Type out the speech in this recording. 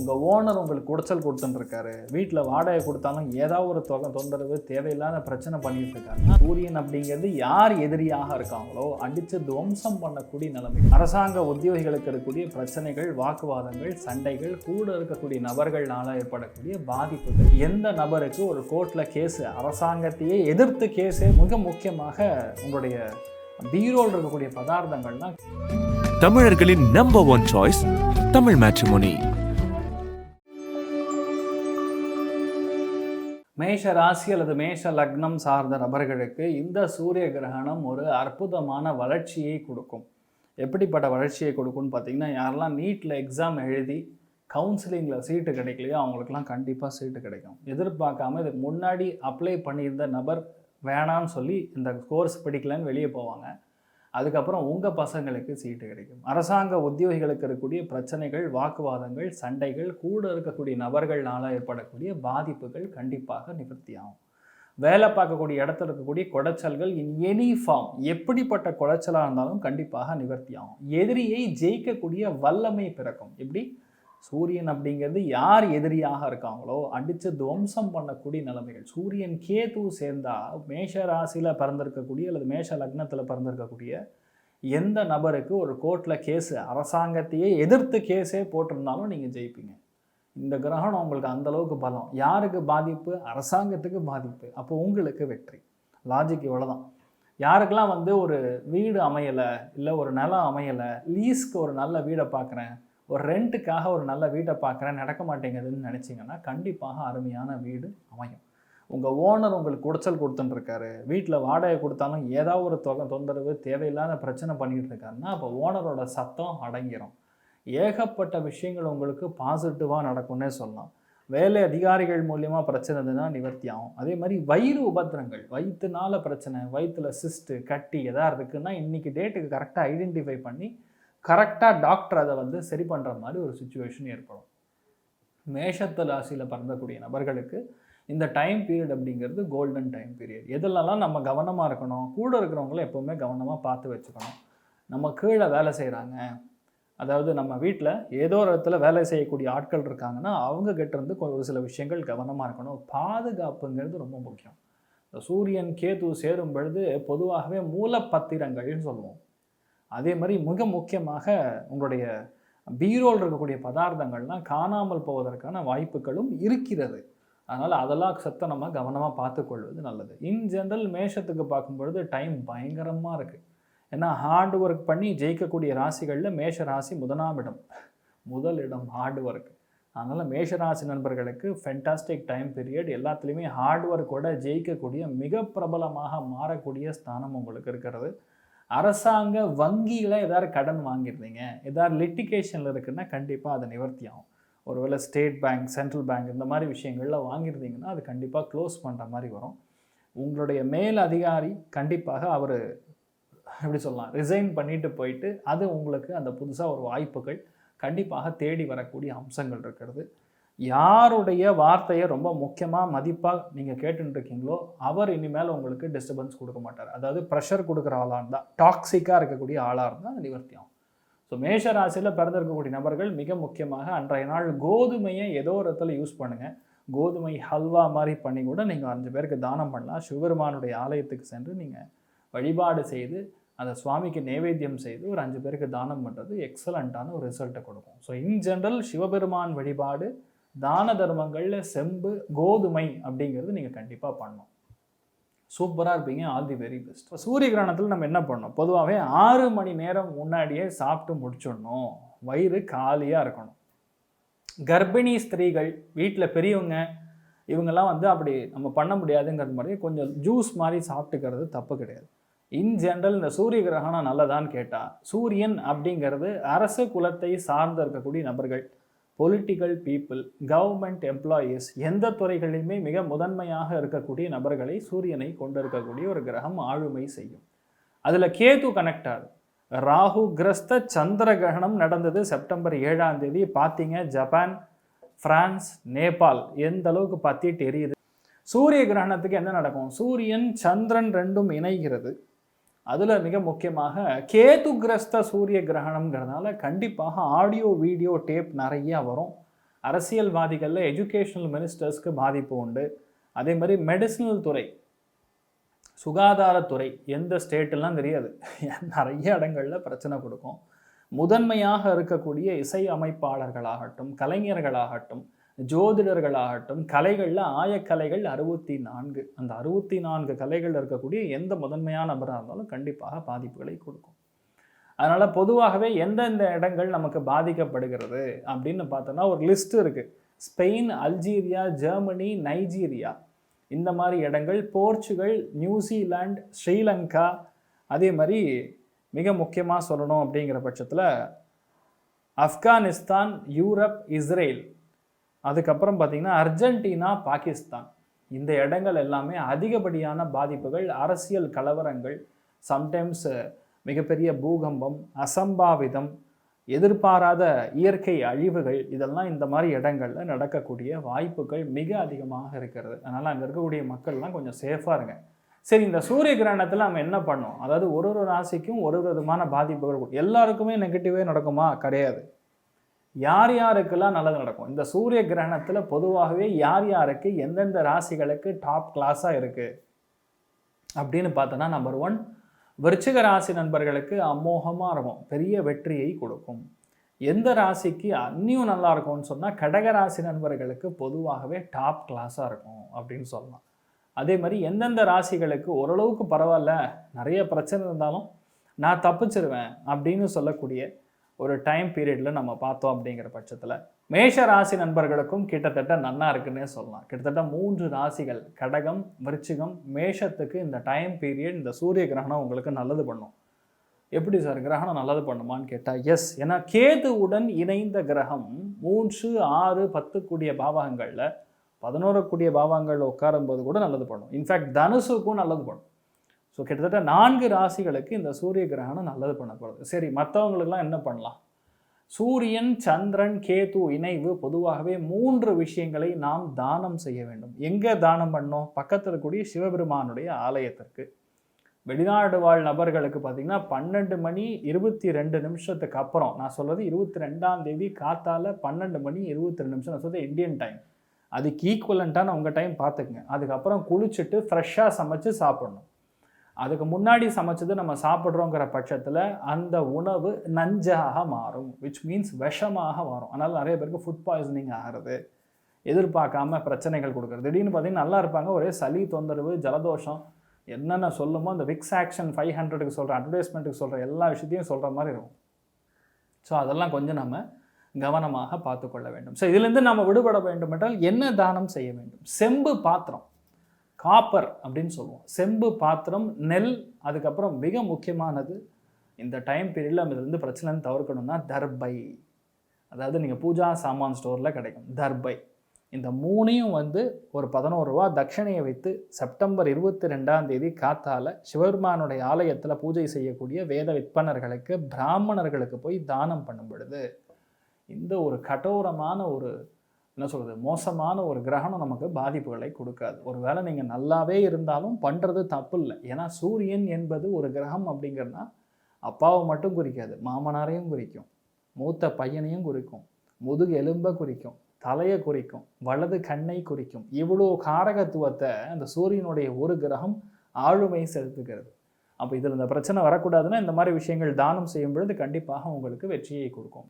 உங்கள் ஓனர் உங்களுக்கு குடைச்சல் கொடுத்துட்டுருக்காரு, வீட்டில் வாடகை கொடுத்தாலும் ஏதாவது ஒரு தொந்தரவு தேவையில்லாத பிரச்சனை பண்ணிட்டு இருக்காருன்னா சூரியன் அப்படிங்கிறது யார் எதிரியாக இருக்காங்களோ அடித்து துவம்சம் பண்ணக்கூடிய நிலைமை. அரசாங்க உத்தியோகிகளுக்கு இருக்கக்கூடிய பிரச்சனைகள், வாக்குவாதங்கள், சண்டைகள், கூட இருக்கக்கூடிய நபர்களால் ஏற்படக்கூடிய பாதிப்புகள், எந்த நபருக்கு ஒரு கோர்ட்டில் கேஸு, அரசாங்கத்தையே எதிர்த்து கேஸு, மிக முக்கியமாக உங்களுடைய பீரோல் இருக்கக்கூடிய பதார்த்தங்கள்லாம். தமிழர்களின் நம்பர் 1 சாய்ஸ் தமிழ் மேட்ரிமோனி. மேஷ ராசி அல்லது மேஷ லக்னம் சார்ந்த நபர்களுக்கு இந்த சூரிய கிரகணம் ஒரு அற்புதமான வளர்ச்சியை கொடுக்கும். எப்படிப்பட்ட வளர்ச்சியை கொடுக்கும்னு பார்த்தீங்கன்னா, யாரெல்லாம் நீட்டில் எக்ஸாம் எழுதி கவுன்சிலிங்கில் சீட்டு கிடைக்கலையோ அவங்களுக்குலாம் கண்டிப்பாக சீட்டு கிடைக்கும். எதிர்பார்க்காம இதுக்கு முன்னாடி அப்ளை பண்ணியிருந்த நபர் வேணான்னு சொல்லி இந்த கோர்ஸ் படிக்கலன்னு வெளியே போவாங்க. அதுக்கப்புறம் உங்கள் பசங்களுக்கு சீட்டு கிடைக்கும். அரசாங்க உத்தியோகிகளுக்கு இருக்கக்கூடிய பிரச்சனைகள், வாக்குவாதங்கள், சண்டைகள், கூட இருக்கக்கூடிய நபர்களால் ஏற்படக்கூடிய பாதிப்புகள் கண்டிப்பாக நிவர்த்தியாகும். வேலை பார்க்கக்கூடிய இடத்துல இருக்கக்கூடிய குடைச்சல்கள் இன் எனி ஃபார்ம், எப்படிப்பட்ட குடைச்சலாக இருந்தாலும் கண்டிப்பாக நிவர்த்தியாகும். எதிரியை ஜெயிக்கக்கூடிய வல்லமை பிறக்கும். இப்படி சூரியன் அப்படிங்கிறது யார் எதிரியாக இருக்காங்களோ அடித்து துவம்சம் பண்ணக்கூடிய நிலைமைகள். சூரியன் கேது சேர்ந்தால் மேஷ ராசியில் பிறந்திருக்கக்கூடிய அல்லது மேஷ லக்னத்தில் பிறந்திருக்கக்கூடிய எந்த நபருக்கு ஒரு கோர்ட்டில் கேஸு, அரசாங்கத்தையே எதிர்த்து கேஸே போட்டிருந்தாலும் நீங்கள் ஜெயிப்பீங்க. இந்த கிரகணம் உங்களுக்கு அந்தளவுக்கு பலம். யாருக்கு பாதிப்பு? அரசாங்கத்துக்கு பாதிப்பு. அப்போ உங்களுக்கு வெற்றி. லாஜிக் இவ்வளோதான். யாருக்கெல்லாம் ஒரு வீடு அமையலை, இல்லை ஒரு நிலம் அமையலை, லீஸ்க்கு ஒரு நல்ல வீடை பார்க்குறேன், ஒரு ரெண்ட்டுக்காக ஒரு நல்ல வீட்டை பார்க்குறேன், நடக்க மாட்டேங்குதுன்னு நினச்சிங்கன்னா கண்டிப்பாக அருமையான வீடு அமையும். உங்கள் ஓனர் உங்களுக்கு குடைச்சல் கொடுத்துட்டுருக்காரு, வீட்டில் வாடகை கொடுத்தாலும் ஏதாவது ஒரு தொந்தரவு தேவையில்லாத பிரச்சனை பண்ணிகிட்டு இருக்காருன்னா அப்போ ஓனரோட சத்தம் அடங்கிடும். ஏகப்பட்ட விஷயங்கள் உங்களுக்கு பாசிட்டிவாக நடக்கும்னே சொல்லலாம். வேலை அதிகாரிகள் மூலியமாக பிரச்சனை இருந்ததுன்னா நிவர்த்தி ஆகும். அதே மாதிரி வயிறு உபத்திரங்கள், வயிற்றுனால பிரச்சனை, வயிற்றில் சிஸ்ட்டு, கட்டி எதாவது இருக்குன்னா இன்றைக்கி டேட்டுக்கு கரெக்டாக ஐடென்டிஃபை பண்ணி கரெக்டாக டாக்டர் அதை சரி பண்ணுற மாதிரி ஒரு சுச்சுவேஷன் ஏற்படும். மேஷத்து ராசியில் பிறந்தக்கூடிய நபர்களுக்கு இந்த டைம் பீரியட் அப்படிங்கிறது கோல்டன் டைம் பீரியட். எதுலலாம் நம்ம கவனமாக இருக்கணும், கூட இருக்கிறவங்கள எப்போவுமே கவனமாக பார்த்து வச்சுக்கணும். நம்ம கீழே வேலை செய்கிறாங்க, அதாவது நம்ம வீட்டில் ஏதோ ஒரு இடத்துல வேலை செய்யக்கூடிய ஆட்கள் இருக்காங்கன்னா அவங்க கிட்டேருந்து ஒரு சில விஷயங்கள் கவனமாக இருக்கணும். பாதுகாப்புங்கிறது ரொம்ப முக்கியம். சூரியன் கேது சேரும் பொழுது பொதுவாகவே மூலப்பத்திரங்கள்னு சொல்லுவோம். அதே மாதிரி மிக முக்கியமாக உங்களுடைய பீரோல் இருக்கக்கூடிய பதார்த்தங்கள்லாம் காணாமல் போவதற்கான வாய்ப்புகளும் இருக்கிறது. அதனால் அதெல்லாம் சத்த நம்ம கவனமாக பார்த்துக்கொள்வது நல்லது. இன் ஜென்ரல் மேஷத்துக்கு பார்க்கும்பொழுது டைம் பயங்கரமாக இருக்குது. ஏன்னா ஹார்ட் ஒர்க் பண்ணி ஜெயிக்கக்கூடிய ராசிகளில் மேஷ ராசி முதல் இடம் ஹார்ட் ஒர்க். அதனால் மேஷ ராசி நண்பர்களுக்கு ஃபென்டாஸ்டிக் டைம் பீரியட். எல்லாத்துலேயுமே ஹார்ட் ஒர்க்கோட ஜெயிக்கக்கூடிய மிக பிரபலமாக மாறக்கூடிய ஸ்தானம் உங்களுக்கு இருக்கிறது. அரசாங்க வங்கியில் ஏதாவது கடன் வாங்கியிருந்தீங்க, ஏதாவது லிட்டிகேஷனில் இருக்குன்னா கண்டிப்பாக அதை நிவர்த்தி ஆகும். ஒருவேளை ஸ்டேட் பேங்க், சென்ட்ரல் பேங்க் இந்த மாதிரி விஷயங்களில் வாங்கியிருந்தீங்கன்னா அது கண்டிப்பாக க்ளோஸ் பண்ணுற மாதிரி வரும். உங்களுடைய மேல் அதிகாரி கண்டிப்பாக அவர் எப்படி சொல்லலாம், ரிசைன் பண்ணிட்டு போயிட்டு அது உங்களுக்கு அந்த புதுசாக ஒரு வாய்ப்புகள் கண்டிப்பாக தேடி வரக்கூடிய அம்சங்கள் இருக்கிறது. யாருடைய வார்த்தையை ரொம்ப முக்கியமாக மதிப்பாக நீங்கள் கேட்டுருக்கீங்களோ அவர் இனிமேல் உங்களுக்கு டிஸ்டர்பன்ஸ் கொடுக்க மாட்டார். அதாவது ப்ரெஷர் கொடுக்குற ஆளாக இருந்தால், டாக்ஸிக்காக இருக்கக்கூடிய ஆளாக இருந்தால் அது நிவர்த்தி ஆகும். ஸோ மேஷ ராசியில் பிறந்திருக்கக்கூடிய நபர்கள் மிக முக்கியமாக அன்றைய நாள் கோதுமையை ஏதோ ஒரு இடத்துல யூஸ் பண்ணுங்கள். கோதுமை ஹல்வா மாதிரி பண்ணி கூட நீங்கள் 5 பேருக்கு தானம் பண்ணலாம். சிவபெருமானுடைய ஆலயத்துக்கு சென்று நீங்கள் வழிபாடு செய்து அந்த சுவாமிக்கு நைவேத்தியம் செய்து ஒரு 5 பேருக்கு தானம் பண்ணுறது எக்ஸலண்ட்டான ஒரு ரிசல்ட்டை கொடுக்கும். ஸோ இன் ஜென்ரல் சிவபெருமான் வழிபாடு, தான தர்மங்களில் செம்பு, கோதுமை அப்படிங்கிறது நீங்கள் கண்டிப்பாக பண்ணணும். சூப்பராக இருப்பீங்க. All the very best. சூரிய கிரகணத்தில் நம்ம என்ன பண்ணணும்? பொதுவாகவே 6 மணி நேரம் முன்னாடியே சாப்பிட்டு முடிச்சிடணும். வயிறு காலியாக இருக்கணும். கர்ப்பிணி ஸ்திரீகள், வீட்டில் பெரியவங்க, இவங்கெல்லாம் அப்படி நம்ம பண்ண முடியாதுங்கிறது மாதிரி கொஞ்சம் ஜூஸ் மாதிரி சாப்பிட்டுக்கிறது தப்பு கிடையாது. இன் ஜென்ரல் இந்த சூரிய கிரகணம் நல்லதான்னு கேட்டால், சூரியன் அப்படிங்கிறது அரசு குலத்தை சார்ந்து இருக்கக்கூடிய நபர்கள், பொலிட்டிக்கல் பீப்புள், கவர்மெண்ட் எம்ப்ளாயீஸ், எந்த துறைகளிலுமே மிக முதன்மையாக இருக்கக்கூடிய நபர்களை சூரியனை கொண்டு இருக்கக்கூடிய ஒரு கிரகம் ஆளுமை செய்யும். அதில் கேது கனெக்ட் ஆகுது. ராகு கிரஸ்த சந்திர கிரகணம் நடந்தது செப்டம்பர் 7ஆம் தேதி. பார்த்தீங்க ஜப்பான், பிரான்ஸ், நேபாள் எந்த அளவுக்கு பத்திட்டு எரியுது. சூரிய கிரகணத்துக்கு என்ன நடக்கும்? சூரியன் சந்திரன் ரெண்டும் இணைகிறது. அதில் மிக முக்கியமாக கேது கிரஸ்த சூரிய கிரகணம்ங்கிறதுனால கண்டிப்பாக ஆடியோ வீடியோ டேப் நிறையா வரும். அரசியல்வாதிகளில் எஜுகேஷனல் மினிஸ்டர்ஸ்க்கு பாதிப்பு உண்டு. அதே மாதிரி மெடிசினல் துறை, சுகாதாரத்துறை, எந்த ஸ்டேட்டெல்லாம் தெரியாது, நிறைய இடங்களில் பிரச்சனை கொடுக்கும். முதன்மையாக இருக்கக்கூடிய இசை அமைப்பாளர்களாகட்டும், கலைஞர்களாகட்டும், ஜோதிடர்களாகட்டும், கலைகளில் ஆயக்கலைகள் 64, அந்த 64 கலைகள் இருக்கக்கூடிய எந்த முதன்மையான நபராக இருந்தாலும் கண்டிப்பாக பாதிப்புகளை கொடுக்கும். அதனால் பொதுவாகவே எந்தெந்த இடங்கள் நமக்கு பாதிக்கப்படுகிறது அப்படின்னு பார்த்தோன்னா ஒரு லிஸ்ட் இருக்குது. ஸ்பெயின், அல்ஜீரியா, ஜெர்மனி, நைஜீரியா, இந்த மாதிரி இடங்கள், போர்ச்சுகல், நியூசிலாந்து, ஸ்ரீலங்கா, அதே மாதிரி மிக முக்கியமாக சொல்லணும் அப்படிங்கிற பட்சத்தில் ஆப்கானிஸ்தான், யூரோப், இஸ்ரேல், அதுக்கப்புறம் பார்த்திங்கன்னா அர்ஜென்டினா, பாகிஸ்தான், இந்த இடங்கள் எல்லாமே அதிகப்படியான பாதிப்புகள், அரசியல் கலவரங்கள், சம்டைம்ஸ் மிகப்பெரிய பூகம்பம், அசம்பாவிதம், எதிர்பாராத இயற்கை அழிவுகள், இதெல்லாம் இந்த மாதிரி இடங்களில் நடக்கக்கூடிய வாய்ப்புகள் மிக அதிகமாக இருக்கிறது. அதனால் அங்கே இருக்கக்கூடிய மக்கள்லாம் கொஞ்சம் சேஃபாக இருங்க. சரி, இந்த சூரிய கிரகணத்தில் நம்ம என்ன பண்ணோம்? அதாவது ஒரு ஒரு ராசிக்கும் ஒரு ஒரு விதமான பாதிப்புகள். எல்லாருக்குமே நெகட்டிவே நடக்குமா? கிடையாது. யார் யாருக்கெல்லாம் நல்லது நடக்கும்? இந்த சூரிய கிரகணத்தில் பொதுவாகவே யார் யாருக்கு எந்தெந்த ராசிகளுக்கு டாப் கிளாஸாக இருக்குது அப்படின்னு பார்த்தோன்னா, நம்பர் 1, விருச்சிக ராசி நண்பர்களுக்கு அமோகமாக இருக்கும், பெரிய வெற்றியை கொடுக்கும். எந்த ராசிக்கு அன்னியும் நல்லா இருக்கும்னு சொன்னால் கடக ராசி நண்பர்களுக்கு பொதுவாகவே டாப் கிளாஸாக இருக்கும் அப்படின்னு சொல்லலாம். அதே மாதிரி எந்தெந்த ராசிகளுக்கு ஓரளவுக்கு பரவாயில்ல, நிறைய பிரச்சனை இருந்தாலும் நான் தப்பிச்சிருவேன் அப்படின்னு சொல்லக்கூடிய ஒரு டைம் பீரியடில் நம்ம பார்த்தோம் அப்படிங்கிற பட்சத்தில் மேஷ ராசி நண்பர்களுக்கும் கிட்டத்தட்ட நன்னா இருக்குன்னே சொல்லலாம். கிட்டத்தட்ட 3 ராசிகள், கடகம், விருச்சிகம், மேஷத்துக்கு இந்த டைம் பீரியட், இந்த சூரிய கிரகணம் உங்களுக்கு நல்லது பண்ணும். எப்படி சார் கிரகணம் நல்லது பண்ணுமான்னு கேட்டால் எஸ். ஏன்னா கேதுவுடன் இணைந்த கிரகம் 3, 6, 10 கூடிய பாவகங்களில் 11 கூடிய பாவங்களில் உட்காரும்போது கூட நல்லது பண்ணும். இன்ஃபேக்ட் தனுசுக்கும் நல்லது பண்ணும். ஸோ கிட்டத்தட்ட 4 ராசிகளுக்கு இந்த சூரிய கிரகணம் நல்லது பண்ண போகிறது. சரி, மற்றவங்களுக்கெல்லாம் என்ன பண்ணலாம்? சூரியன், சந்திரன், கேது இணைவு பொதுவாகவே 3 விஷயங்களை நாம் தானம் செய்ய வேண்டும். எங்கே தானம் பண்ணோம்? பக்கத்தில் இருக்கக்கூடிய சிவபெருமானுடைய ஆலயத்திற்கு. வெளிநாடு வாழ் நபர்களுக்கு பார்த்திங்கன்னா 12 மணி 22 நிமிஷத்துக்கு அப்புறம், நான் சொல்கிறது 22ஆம் தேதி காத்தால 12 மணி 22 நிமிஷம், நான் சொல்கிறது இந்தியன் டைம், அதுக்கு ஈக்குவலண்ட்டான உங்கள் டைம் பார்த்துக்குங்க. அதுக்கப்புறம் குளிச்சுட்டு ஃப்ரெஷ்ஷாக சமைச்சு சாப்பிடணும். அதுக்கு முன்னாடி சமைச்சது நம்ம சாப்பிட்றோங்கிற பட்சத்தில் அந்த உணவு நஞ்சாக மாறும், விச் மீன்ஸ் விஷமாக மாறும். அதனால் நிறைய பேருக்கு ஃபுட் பாய்சனிங் ஆகிறது, எதிர்பார்க்காம பிரச்சனைகள் கொடுக்குறது. திடீர்னு பார்த்தீங்கன்னா நல்லா இருப்பாங்க, ஒரே சளி தொந்தரவு, ஜலதோஷம், என்னென்ன சொல்லுமோ அந்த விக்ஸ் ஆக்ஷன் 500க்கு சொல்கிற, அட்வர்டைஸ்மெண்ட்டுக்கு சொல்கிற எல்லா விஷயத்தையும் சொல்கிற மாதிரி இருக்கும். ஸோ அதெல்லாம் கொஞ்சம் நம்ம கவனமாக பார்த்துக்கொள்ள வேண்டும். ஸோ இதுலேருந்து நம்ம விடுபட வேண்டும் என்றால் என்ன தானம் செய்ய வேண்டும்? செம்பு பாத்திரம், காப்பர் அப்படின்னு சொல்லுவோம். செம்பு பாத்திரம், நெல், அதுக்கப்புறம் மிக முக்கியமானது இந்த டைம் பீரியடில் நம்ம இதுலேருந்து பிரச்சனைன்னு தவிர்க்கணும்னா தர்பை. அதாவது நீங்கள் பூஜா சாமான் ஸ்டோரில் கிடைக்கும் தர்பை. இந்த 3ஐயும் ஒரு 11 ரூபா தட்சணையை வைத்து செப்டம்பர் 22ஆம் தேதி காத்தால சிவபெருமானுடைய ஆலயத்தில் பூஜை செய்யக்கூடிய வேத விற்பனர்களுக்கு, பிராமணர்களுக்கு போய் தானம் பண்ணும் பொழுது இந்த ஒரு கடோரமான ஒரு என்ன சொல்கிறது, மோசமான ஒரு கிரகணம் நமக்கு பாதிப்புகளை கொடுக்காது. ஒரு வேளை நீங்கள் நல்லாவே இருந்தாலும் பண்ணுறது தப்பு இல்லை. ஏன்னா சூரியன் என்பது ஒரு கிரகம் அப்படிங்கிறதுனா அப்பாவை மட்டும் குறிக்காது, மாமனாரையும் குறிக்கும், மூத்த பையனையும் குறிக்கும், முதுகு எலும்பை குறிக்கும், தலையை குறிக்கும், வலது கண்ணை குறிக்கும். இவ்வளோ காரகத்துவத்தை அந்த சூரியனுடைய ஒரு கிரகம் ஆளுமை செலுத்துகிறது. அப்போ இதில் இந்த பிரச்சனை வரக்கூடாதுன்னா இந்த மாதிரி விஷயங்கள் தானம் செய்யும் பொழுது கண்டிப்பாக உங்களுக்கு வெற்றியை கொடுக்கும்.